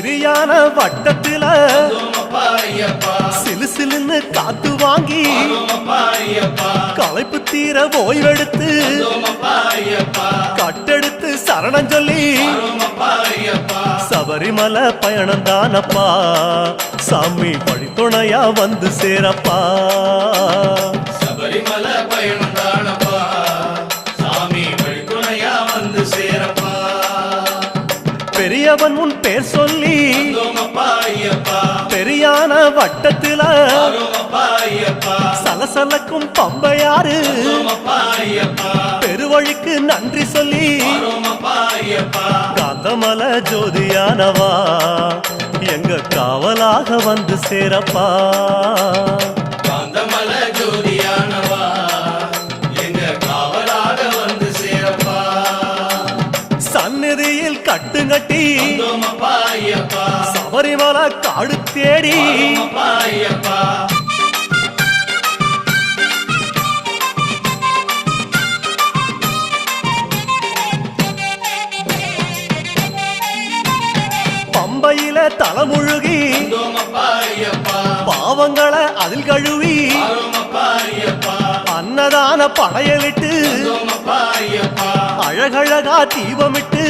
சிறியான வட்டத்தில சிலு சிலுன்னு காத்து வாங்கி களைப்பு தீர ஓய்வெடுத்து கட்டெடுத்து சரணம் சொல்லி சபரிமலை பயணம் தானப்பா சாமி வழித்துணையா வந்து சேரப்பா. சபரிமலை பயணம் தானப்பா சாமி வழித்துணையா வந்து சேரப்பா. பெரியவன் உன் பேர் சொல்லி பெரியான வட்டத்தில சலசலக்கும் பம்பையாறு பெருவழிக்கு நன்றி சொல்லி காந்தமல ஜோதியானவா எங்க காவலாக வந்து சேரப்பா. காந்தமல ஜோதியானவா எங்க காவலாக வந்து சேரப்பா. சந்நிதியில் கட்டுங்கட்டி சபரிமலை காடு தேடி பம்பையில தலைமுழுகி பாவங்களை அதில் கழுவி அன்னதான படையலிட்டு அழகழகா தீபமிட்டு